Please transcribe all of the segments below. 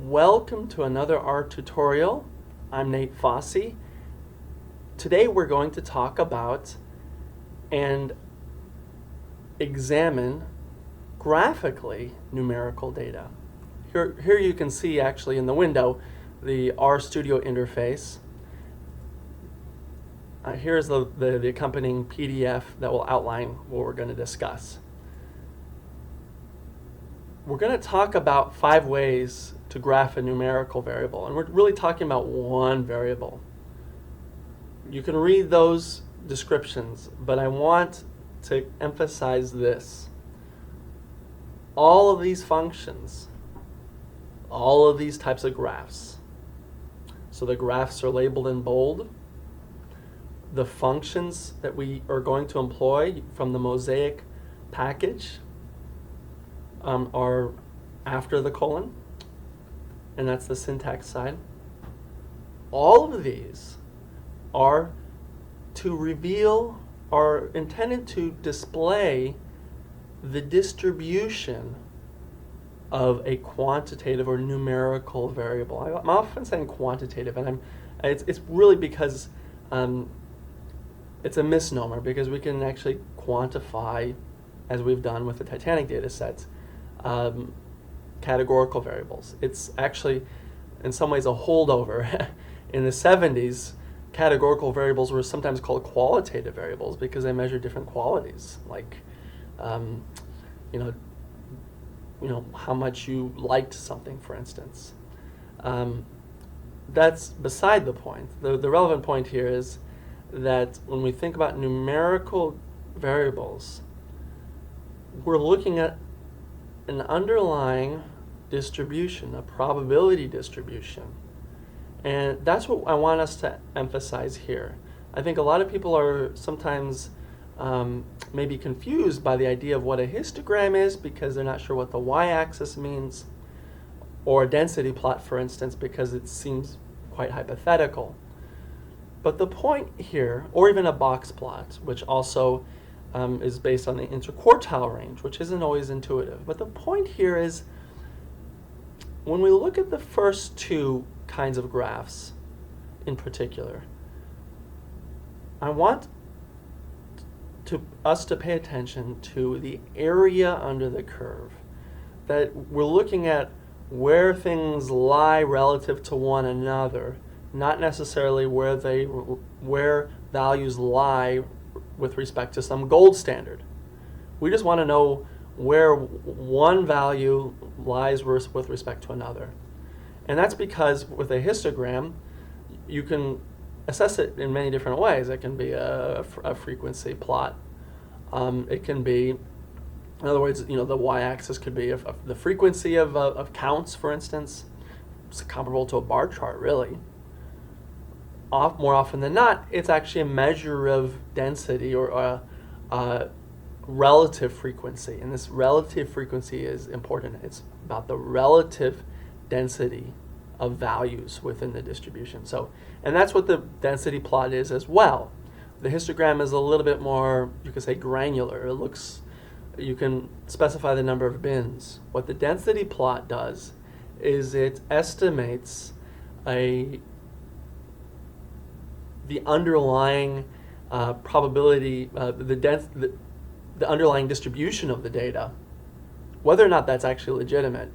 Welcome to another art tutorial. I'm Nate Fosse. Today we're going to talk about and examine graphically numerical data. Here you can see actually in the window the RStudio interface. Here's the accompanying PDF that will outline what we're going to discuss. We're going to talk about 5 ways to graph a numerical variable, and we're really talking about one variable. You can read those descriptions, but I want to emphasize this. All of these functions, all of these types of graphs, so the graphs are labeled in bold. The functions that we are going to employ from the Mosaic package are after the colon, and that's the syntax side. All of these are to reveal, are intended to display the distribution of a quantitative or numerical variable. I'm often saying quantitative, and it's really because it's a misnomer, because we can actually quantify, as we've done with the Titanic data sets, categorical variables. It's actually, in some ways, a holdover. In the 70s, categorical variables were sometimes called qualitative variables because they measure different qualities, like how much you liked something, for instance. That's beside the point. The relevant point here is that when we think about numerical variables, we're looking at an underlying distribution, a probability distribution. And that's what I want us to emphasize here. I think a lot of people are sometimes maybe confused by the idea of what a histogram is because they're not sure what the y-axis means, or a density plot, for instance, because it seems quite hypothetical. But the point here, or even a box plot, which also is based on the interquartile range, which isn't always intuitive. But the point here is, when we look at the first 2 kinds of graphs in particular, I want us to pay attention to the area under the curve. That we're looking at where things lie relative to one another, not necessarily where values lie with respect to some gold standard. We just want to know where one value lies with respect to another. And that's because with a histogram, you can assess it in many different ways. It can be a frequency plot. It can be, in other words, the y-axis could be the frequency of counts, for instance. It's comparable to a bar chart, really. More often than not, it's actually a measure of density or relative frequency. And this relative frequency is important. It's about the relative density of values within the distribution. And that's what the density plot is as well. The histogram is a little bit more, you could say, granular. You can specify the number of bins. What the density plot does is it estimates the underlying probability, the underlying distribution of the data, whether or not that's actually legitimate.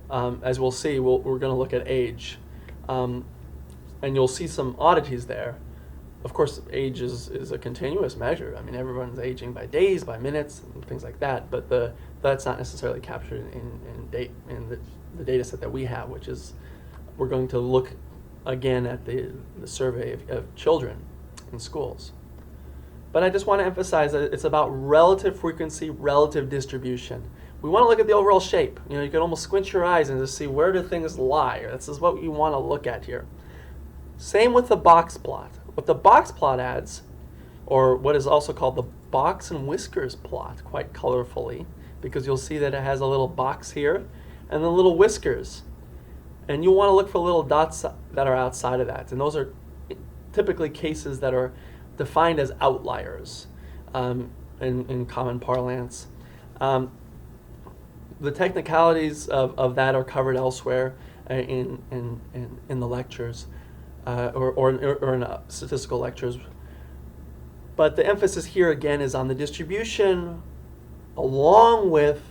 As we'll see, we're going to look at age, and you'll see some oddities there. Of course, age is a continuous measure. I mean, everyone's aging by days, by minutes, and things like that. But that's not necessarily captured in the data set that we have, which is, we're going to look again at the survey of children in schools. But I just want to emphasize that it's about relative frequency, relative distribution. We want to look at the overall shape. You can almost squint your eyes and just see where do things lie. This is what you want to look at here. Same with the box plot. What the box plot adds, or what is also called the box and whiskers plot, quite colorfully, because you'll see that it has a little box here and the little whiskers. And you want to look for little dots that are outside of that. And those are typically cases that are defined as outliers in common parlance. The technicalities of that are covered elsewhere. in the lectures, or in statistical lectures. But the emphasis here again is on the distribution, along with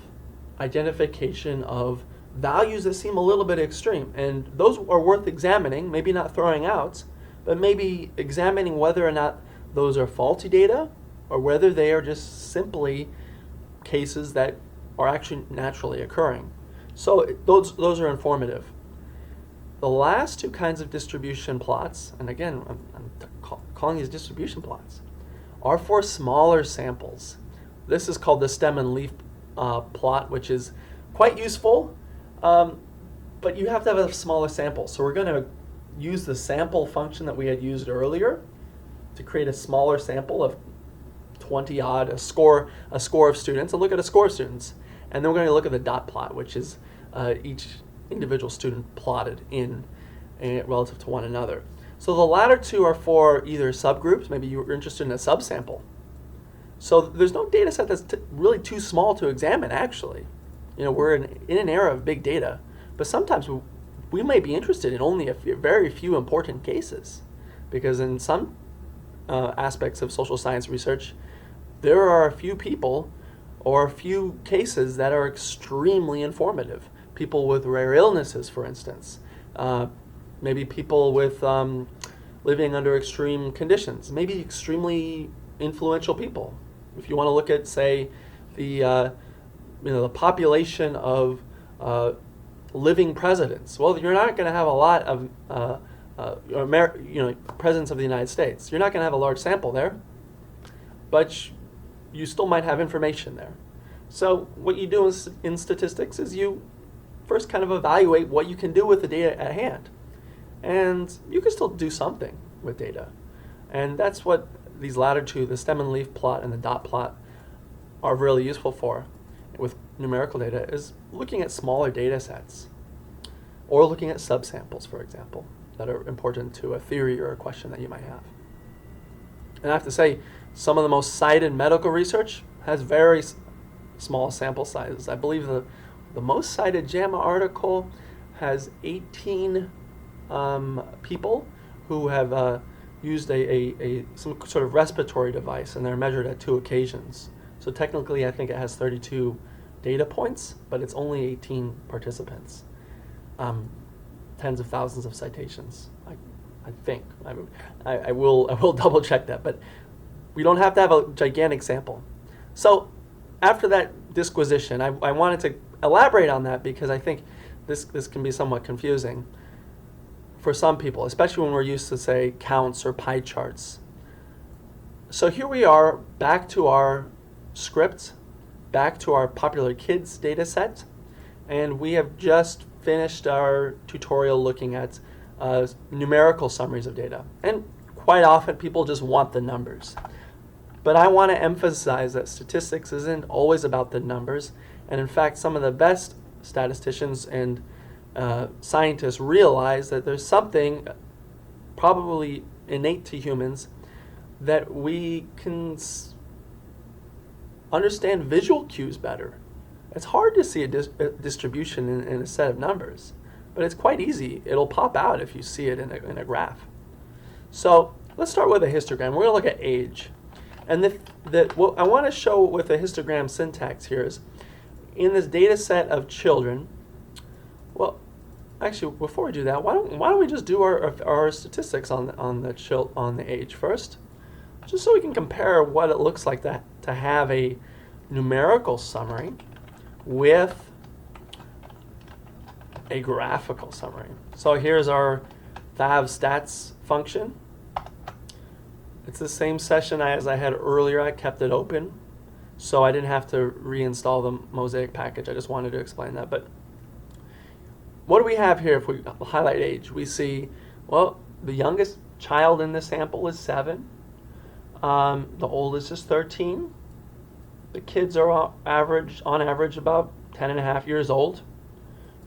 identification of values that seem a little bit extreme. And those are worth examining, maybe not throwing out, but maybe examining whether or not those are faulty data or whether they are just simply cases that are actually naturally occurring. So those are informative. The last two kinds of distribution plots, and again, I'm calling these distribution plots, are for smaller samples. This is called the stem and leaf plot, which is quite useful, but you have to have a smaller sample. So we're going to use the sample function that we had used earlier to create a smaller sample of 20 odd, a score of students, and look at a score of students. And then we're going to look at the dot plot, which is each individual student plotted in relative to one another. So the latter two are for either subgroups, maybe you're interested in a subsample. So there's no data set that's really too small to examine, actually. You know, we're in an era of big data, but sometimes we may be interested in only very few important cases, because in some aspects of social science research, there are a few people or a few cases that are extremely informative. People with rare illnesses, for instance. Maybe people with living under extreme conditions. Maybe extremely influential people. If you want to look at, say, the population of living presidents, well, you're not going to have a lot of presidents of the United States. You're not going to have a large sample there, but you still might have information there. So what you do in statistics is you first kind of evaluate what you can do with the data at hand. And you can still do something with data. And that's what these latter two, the stem and leaf plot and the dot plot, are really useful for with numerical data, is looking at smaller data sets or looking at subsamples, for example, that are important to a theory or a question that you might have. And I have to say, some of the most cited medical research has very small sample sizes. I believe the most cited JAMA article has 18 people who have used some sort of respiratory device, and they're measured at 2 occasions. So technically, I think it has 32 data points, but it's only 18 participants. Tens of thousands of citations, I think. I will double check that, but we don't have to have a gigantic sample. So after that disquisition, I wanted to elaborate on that because I think this can be somewhat confusing for some people, especially when we're used to, say, counts or pie charts. So here we are, back to our script, back to our popular kids data set, and we have just finished our tutorial looking at numerical summaries of data. And quite often people just want the numbers. But I want to emphasize that statistics isn't always about the numbers, and in fact some of the best statisticians and scientists realize that there's something probably innate to humans that we can understand visual cues better. It's hard to see a distribution in a set of numbers, but it's quite easy. It'll pop out if you see it in a graph. So let's start with a histogram. We're going to look at age. And what I want to show with the histogram syntax here is, in this data set of children, well, actually, before we do that, why don't we just do our statistics on the age first, just so we can compare what it looks like to have a numerical summary with a graphical summary. So here's our favstats function. It's the same session as I had earlier. I kept it open, so I didn't have to reinstall the Mosaic package. I just wanted to explain that. But what do we have here if we highlight age? We see, well, the youngest child in this sample is 7. The oldest is 13. The kids are on average about 10 and a half years old,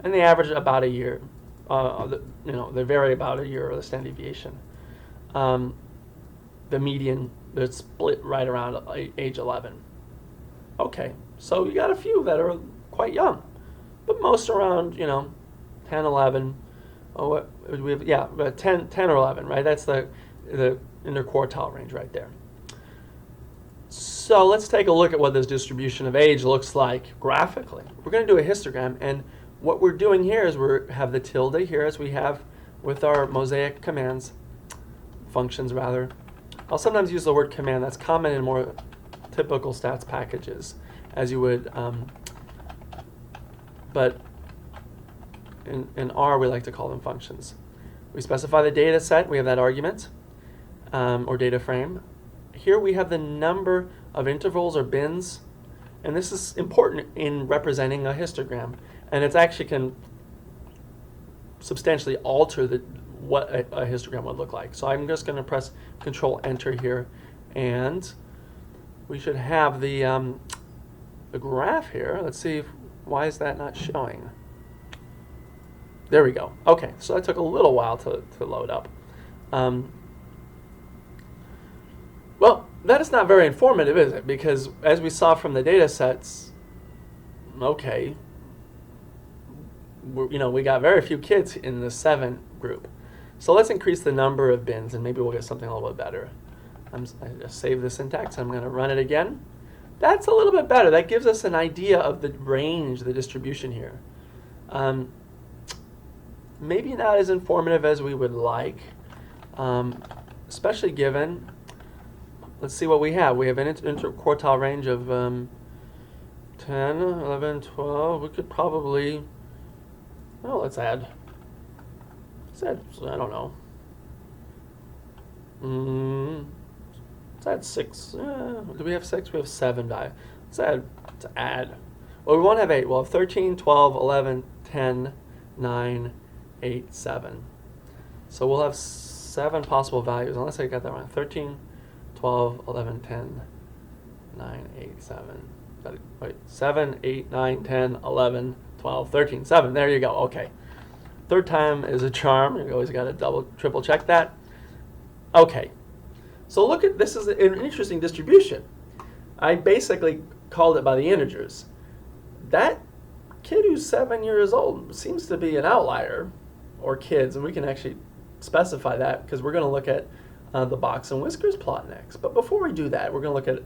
and they average about a year. They vary about a year, or the standard deviation. The median, they're split right around age 11. Okay, so you got a few that are quite young, but most around 10, 11. Oh, what we have? Yeah, 10 or 11, right? That's the interquartile range right there. So let's take a look at what this distribution of age looks like graphically. We're going to do a histogram, and what we're doing here is we have the tilde here, as we have with our mosaic commands, functions rather. I'll sometimes use the word command. That's common in more typical stats packages, as you would, but in R we like to call them functions. We specify the data set, we have that argument, or data frame. Here we have the number of intervals or bins, and this is important in representing a histogram, and it actually can substantially alter what a histogram would look like. So I'm just going to press Control Enter here, and we should have the graph here. Let's see, why is that not showing? There we go. Okay, so that took a little while to load up. Well, that is not very informative, is it? Because as we saw from the data sets, okay, we got very few kids in the 7 group. So let's increase the number of bins, and maybe we'll get something a little bit better. I just saved the syntax. I'm going to run it again. That's a little bit better. That gives us an idea of the range, the distribution here. Maybe not as informative as we would like, especially given, let's see what we have. We have an interquartile range of 10, 11, 12. We could probably, well, let's add, I don't know. Let's add 6. Do we have 6? We have 7 value. Let's add. Well, we won't have 8. We'll have 13, 12, 11, 10, 9, 8, 7. So we'll have 7 possible values, unless I got that wrong. 13, 12, 11, 10, 9, 8, 7. Wait, 7, 8, 9, 10, 11, 12, 13, 7. There you go. Okay. Third time is a charm. You always got to triple check that. Okay. So look at this, is an interesting distribution. I basically called it by the integers. That kid who's 7 years old seems to be an outlier, or kids, and we can actually specify that because we're going to look at the box and whiskers plot next. But before we do that, we're going to look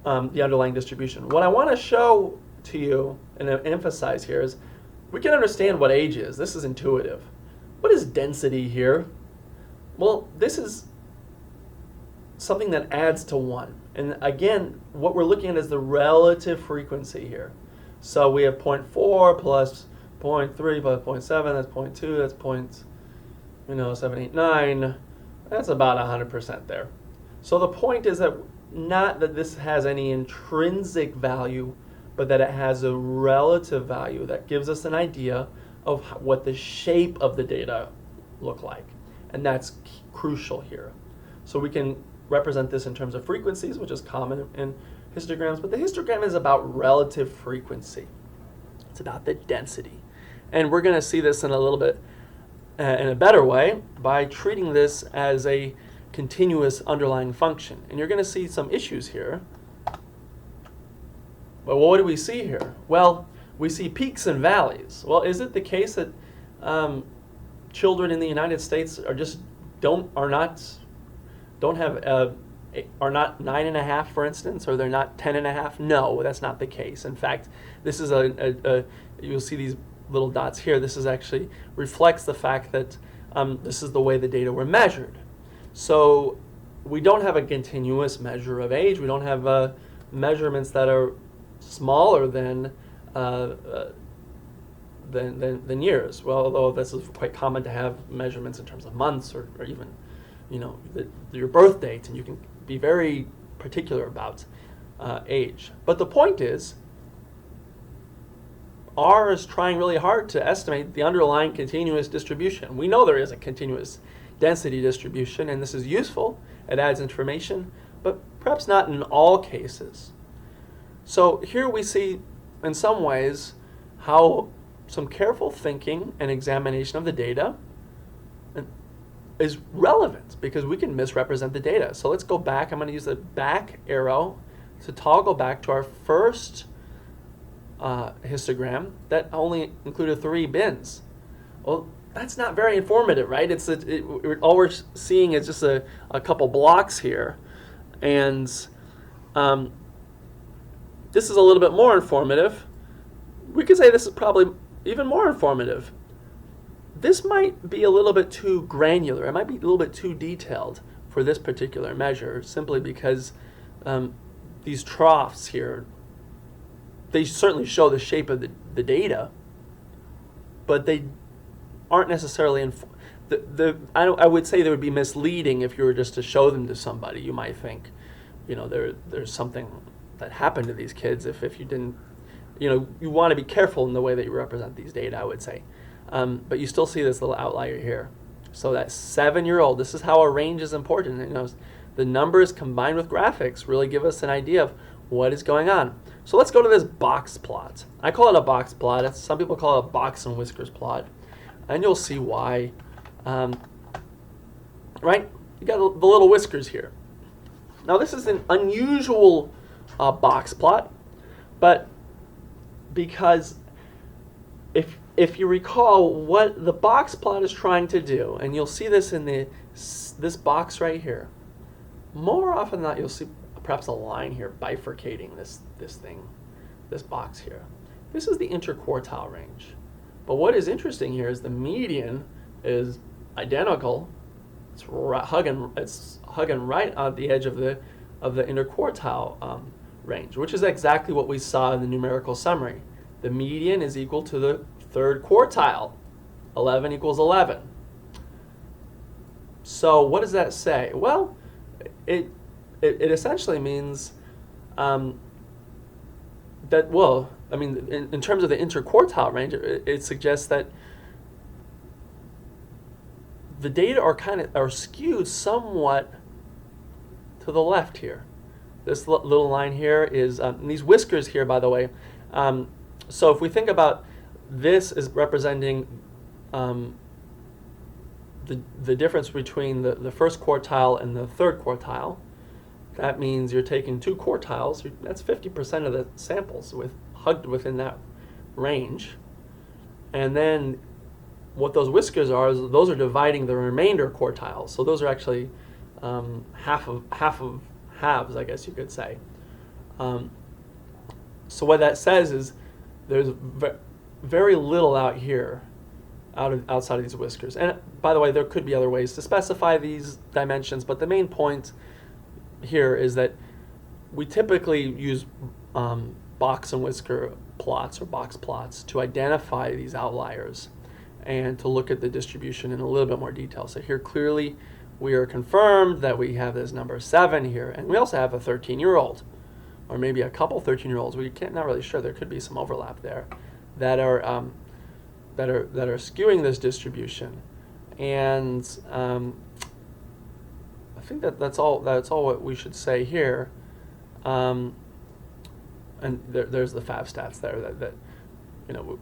at the underlying distribution. What I want to show to you and emphasize here is we can understand what age is. This is intuitive. What is density here? Well, this is something that adds to 1. And again, what we're looking at is the relative frequency here. So we have 0.4 plus 0.3 plus 0.7, that's 0.2, that's 7, 8, 9. That's about 100% there. So the point is that not that this has any intrinsic value, but that it has a relative value that gives us an idea of what the shape of the data look like. And that's crucial here. So we can represent this in terms of frequencies, which is common in histograms, but the histogram is about relative frequency. It's about the density. And we're going to see this in a little bit in a better way by treating this as a continuous underlying function. And you're going to see some issues here. But what do we see here? Well, we see peaks and valleys. Well, is it the case that children in the United States are not 9.5, for instance, or they're not 10.5? No, that's not the case. In fact, this is you'll see these little dots here. This is actually reflects the fact that this is the way the data were measured. So we don't have a continuous measure of age. We don't have measurements that are smaller than years. Well, although this is quite common to have measurements in terms of months or even, your birth date, and you can be very particular about age. But the point is, R is trying really hard to estimate the underlying continuous distribution. We know there is a continuous density distribution, and this is useful. It adds information, but perhaps not in all cases. So here we see, in some ways, how some careful thinking and examination of the data is relevant, because we can misrepresent the data. So let's go back. I'm going to use the back arrow to toggle back to our first histogram that only included 3 bins. Well, that's not very informative, right? All we're seeing is just a couple blocks here. And this is a little bit more informative. We could say this is probably even more informative. This might be a little bit too granular. It might be a little bit too detailed for this particular measure, simply because these troughs here, they certainly show the shape of the data, but they aren't necessarily I would say they would be misleading if you were just to show them to somebody. You might think, there's something that happened to these kids if you didn't, you want to be careful in the way that you represent these data, I would say. But you still see this little outlier here. So that 7-year-old, this is how a range is important. The numbers combined with graphics really give us an idea of what is going on. So let's go to this box plot. I call it a box plot. Some people call it a box and whiskers plot. And you'll see why. Right? You got the little whiskers here. Now this is an unusual box plot, but because if you recall what the box plot is trying to do, and you'll see this in this box right here, more often than not you'll see perhaps a line here bifurcating this box here. This is the interquartile range. But what is interesting here is the median is identical. It's hugging right on the edge of the interquartile range, which is exactly what we saw in the numerical summary. The median is equal to the third quartile. 11 equals 11. So what does that say? Well, it essentially means that, well, I mean, in terms of the interquartile range, it suggests that the data are skewed somewhat to the left here. This little line here is these whiskers here, by the way. So if we think about this as representing the difference between the first quartile and the third quartile, that means you're taking two quartiles. That's 50% of the samples hugged within that range. And then what those whiskers are is those are dividing the remainder quartiles. So those are actually half of halves, I guess you could say. So what that says is there's very little out here outside of these whiskers. And by the way, there could be other ways to specify these dimensions, but the main point here is that we typically use box and whisker plots or box plots to identify these outliers and to look at the distribution in a little bit more detail. So here clearly we are confirmed that we have this number 7 here, and we also have a 13-year-old, or maybe a couple 13-year-olds. We can't, not really sure. There could be some overlap there that are skewing this distribution, and I think that's all what we should say here. And there's the fab stats there that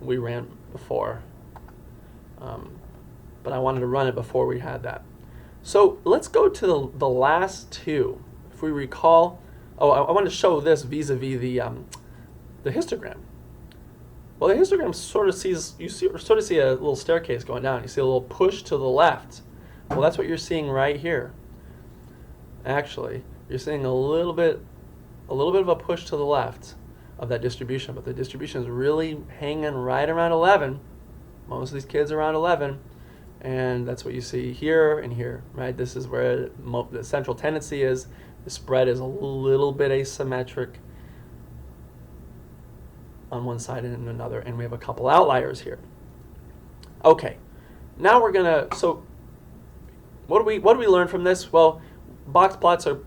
we ran before, but I wanted to run it before we had that. So let's go to the last two. If we recall, I want to show this vis-a-vis the histogram. Well, the histogram sort of see a little staircase going down. You see a little push to the left. Well, that's what you're seeing right here. Actually, you're seeing a little bit of a push to the left of that distribution, but the distribution is really hanging right around 11. Most of these kids are around 11, and that's what you see here and here, right? This is where the central tendency is. The spread is a little bit asymmetric on one side and another, and we have a couple outliers here. Okay, now we're gonna. So, what do we learn from this? Well, box plots are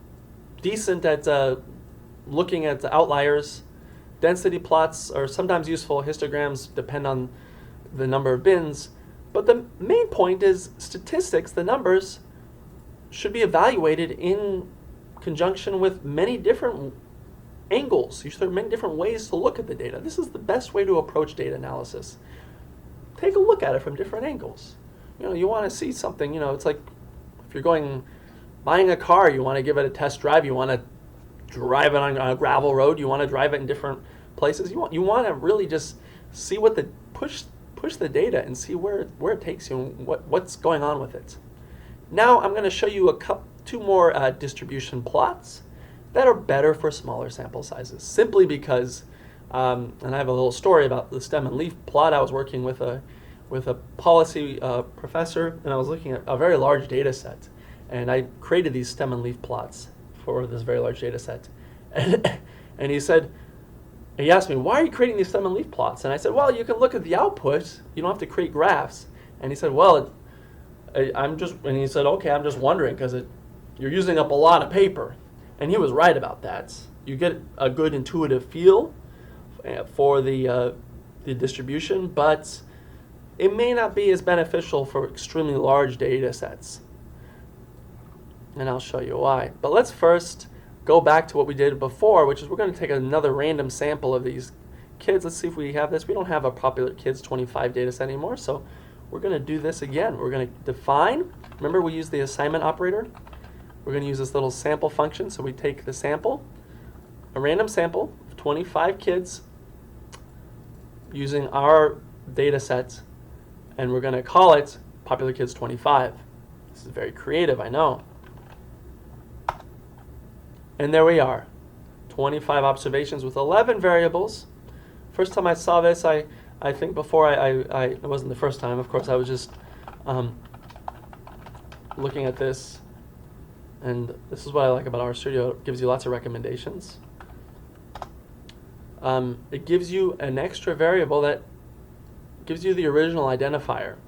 decent at looking at the outliers. Density plots are sometimes useful. Histograms depend on the number of bins, but the main point is statistics. The numbers should be evaluated in conjunction with many different angles. There are many different ways to look at the data. This is the best way to approach data analysis. Take a look at it from different angles. You want to see something. It's like if you're buying a car, you want to give it a test drive. You want to drive it on a gravel road. You want to drive it in different places. You want to really just see what the push push the data and see where it takes you and what's going on with it. Now I'm going to show you two more distribution plots that are better for smaller sample sizes, simply because, and I have a little story about the stem and leaf plot. I was working with a policy professor, and I was looking at a very large data set, and I created these stem and leaf plots for this very large data set. And he asked me, why are you creating these stem and leaf plots? And I said, well, you can look at the output. You don't have to create graphs. And he said, well, and he said, okay, I'm just wondering because you're using up a lot of paper. And he was right about that. You get a good intuitive feel for the distribution, but it may not be as beneficial for extremely large data sets. And I'll show you why. But let's first go back to what we did before, which is we're going to take another random sample of these kids. Let's see if we have this. We don't have a popular kids 25 data set anymore, so we're going to do this again. We're going to define. Remember, we use the assignment operator. We're going to use this little sample function. So we take the sample, a random sample of 25 kids using our data set, and we're going to call it popular kids 25. This is very creative, I know. And there we are, 25 observations with 11 variables. First time I saw this, I think before it wasn't the first time, of course, I was just looking at this, and this is what I like about RStudio. It gives you lots of recommendations. It gives you an extra variable that gives you the original identifier,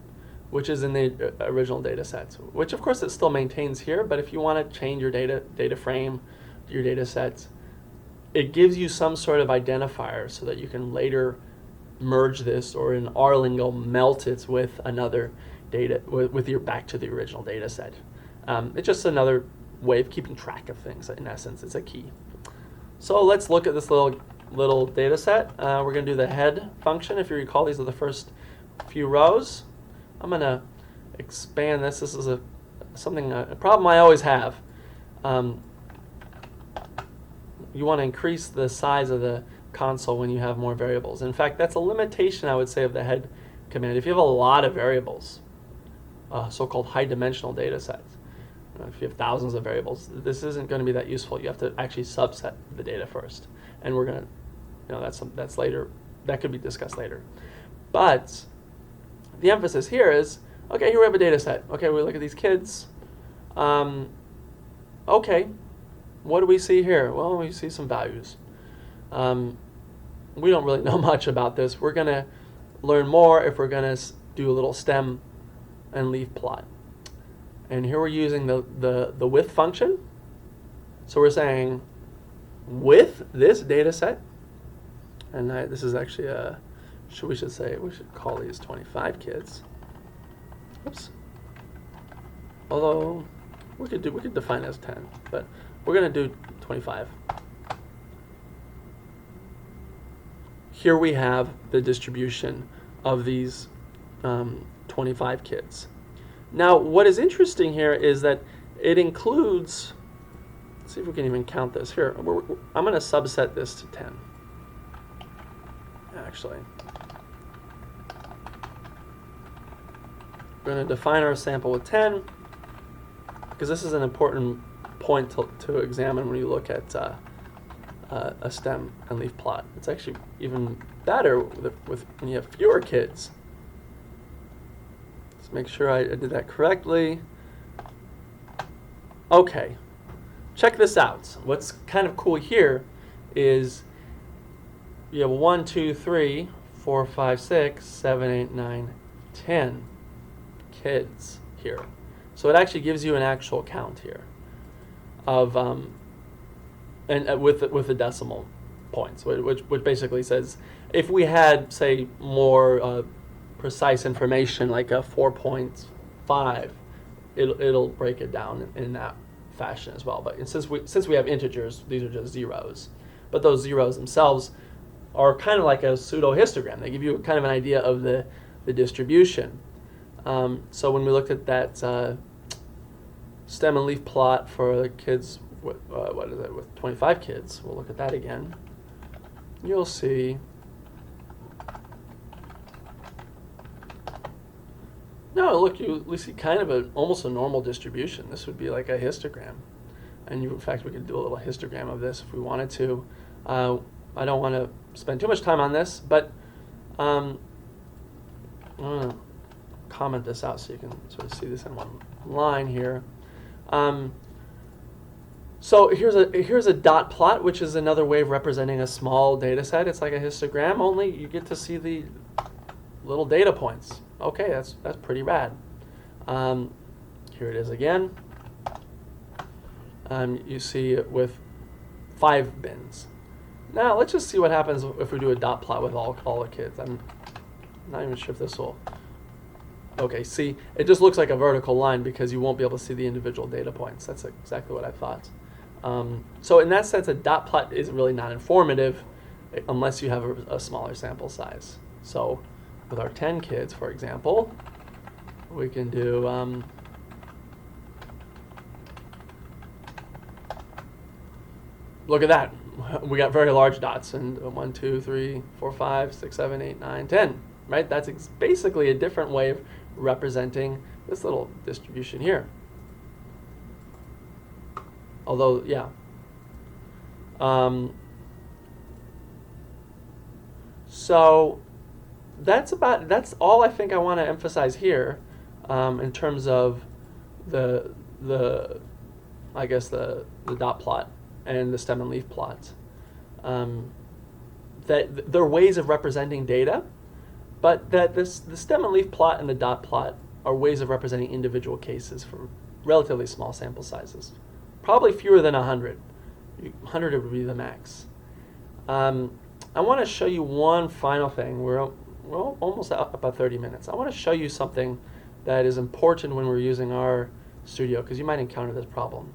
which is in the original data set, which of course it still maintains here, but if you want to change your data frame, your data sets, it gives you some sort of identifier so that you can later merge this, or in our lingo, melt it with another data, with your back to the original data set. It's just another way of keeping track of things. In essence, it's a key. So let's look at this little data set. We're going to do the head function. If you recall, these are the first few rows. I'm going to expand this. This is a problem I always have. You want to increase the size of the console when you have more variables. In fact, that's a limitation, I would say, of the head command. If you have a lot of variables, so-called high-dimensional data sets, if you have thousands of variables, this isn't going to be that useful. You have to actually subset the data first, and we're going to, that's later. That could be discussed later. But the emphasis here is, okay, here we have a data set. Okay, we look at these kids. Okay. What do we see here? Well, we see some values. We don't really know much about this. We're going to learn more if we're going to do a little stem and leaf plot. And here we're using the with function. So we're saying with this data set, and this is actually we should call these 25 kids. Oops. Although we could define it as 10, but we're going to do 25. Here we have the distribution of these 25 kids. Now, what is interesting here is that it includes, let's see if we can even count this. Here, I'm going to subset this to 10, actually. We're going to define our sample with 10, because this is an important point to examine when you look at a stem and leaf plot. It's actually even better with when you have fewer kids. Let's make sure I did that correctly. Okay, check this out. What's kind of cool here is you have 1, 2, 3, 4, 5, 6, 7, 8, 9, 10 kids here. So it actually gives you an actual count here of and with the decimal points, which basically says if we had, say, more precise information like a 4.5, it'll break it down in that fashion as well. But since we have integers, these are just zeros. But those zeros themselves are kind of like a pseudo histogram. They give you kind of an idea of the distribution. So when we looked at that stem and leaf plot for the kids, what is it, with 25 kids, we'll look at that again. You'll see No, look, you see kind of almost a normal distribution. This would be like a histogram. And in fact, we could do a little histogram of this if we wanted to. I don't want to spend too much time on this, but I'm going to comment this out so you can sort of see this in one line here. So here's a dot plot, which is another way of representing a small data set. It's like a histogram, only you get to see the little data points. Okay, that's pretty rad. Here it is again. You see it with 5 bins. Now let's just see what happens if we do a dot plot with all the kids. I'm not even sure if this will. Okay, see, it just looks like a vertical line because you won't be able to see the individual data points. That's exactly what I thought. So in that sense, a dot plot is really not informative unless you have a smaller sample size. So with our 10 kids, for example, we can do look at that. We got very large dots, and 1, 2, 3, 4, 5, 6, 7, 8, 9, 10. Right? That's basically a different way of representing this little distribution here. Although, yeah. So that's all I think I want to emphasize here in terms of the dot plot and the stem and leaf plot. That there are ways of representing data, but that the stem and leaf plot and the dot plot are ways of representing individual cases for relatively small sample sizes. Probably fewer than 100. 100 would be the max. I want to show you one final thing. We're almost at about 30 minutes. I want to show you something that is important when we're using our studio, because you might encounter this problem.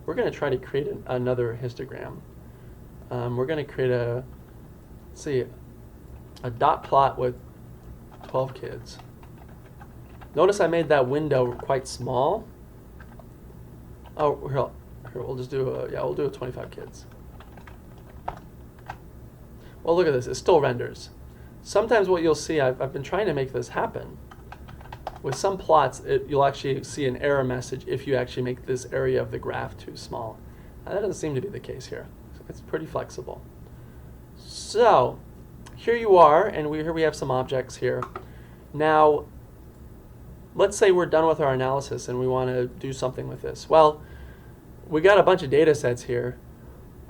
We're going to try to create another histogram. We're going to create a dot plot with 12 kids. Notice I made that window quite small. Oh, here we'll just do we'll do 25 kids. Well, look at this. It still renders. Sometimes what you'll see, I've been trying to make this happen. With some plots, you'll actually see an error message if you actually make this area of the graph too small. Now, that doesn't seem to be the case here. It's pretty flexible. So here you are, and here we have some objects here. Now, let's say we're done with our analysis and we want to do something with this. Well, we got a bunch of data sets here.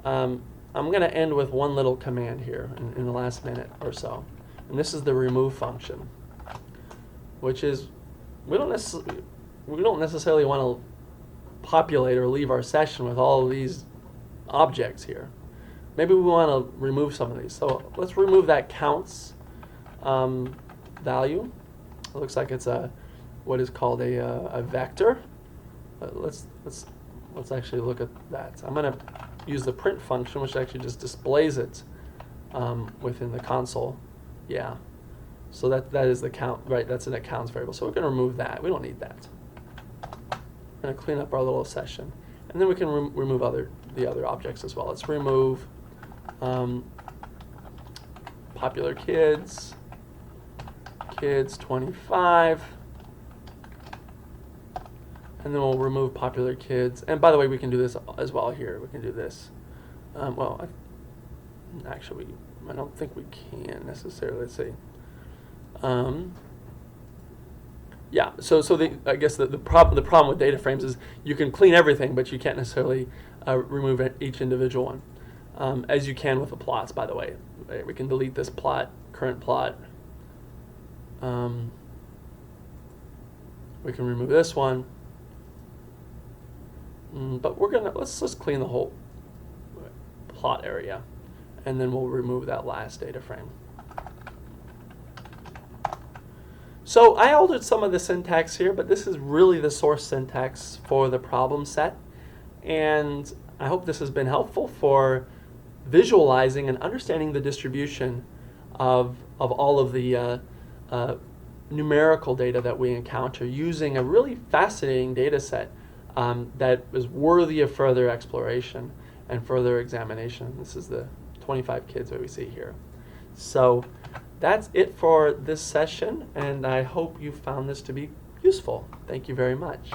I'm going to end with one little command here in the last minute or so. And this is the remove function, which is we don't necessarily want to populate or leave our session with all of these objects here. Maybe we want to remove some of these. So let's remove that counts value. It looks like it's what is called a vector. Let's actually look at that. I'm going to use the print function, which actually just displays it within the console. Yeah. So that is the count, right? That's an accounts variable. So we're going to remove that. We don't need that. We're going to clean up our little session, and then we can remove the other objects as well. Let's remove popular kids 25, and then we'll remove popular kids. And by the way, we can do this as well here. We can do this. Actually, I don't think we can necessarily. Let's see. Yeah. So I guess the problem with data frames is you can clean everything, but you can't necessarily remove each individual one, as you can with the plots. By the way, we can delete this plot, current plot. We can remove this one, but let's just clean the whole plot area, and then we'll remove that last data frame. So I altered some of the syntax here, but this is really the source syntax for the problem set. And I hope this has been helpful for visualizing and understanding the distribution of all of the numerical data that we encounter using a really fascinating data set that is worthy of further exploration and further examination. This is the 25 kids that we see here. So that's it for this session, and I hope you found this to be useful. Thank you very much.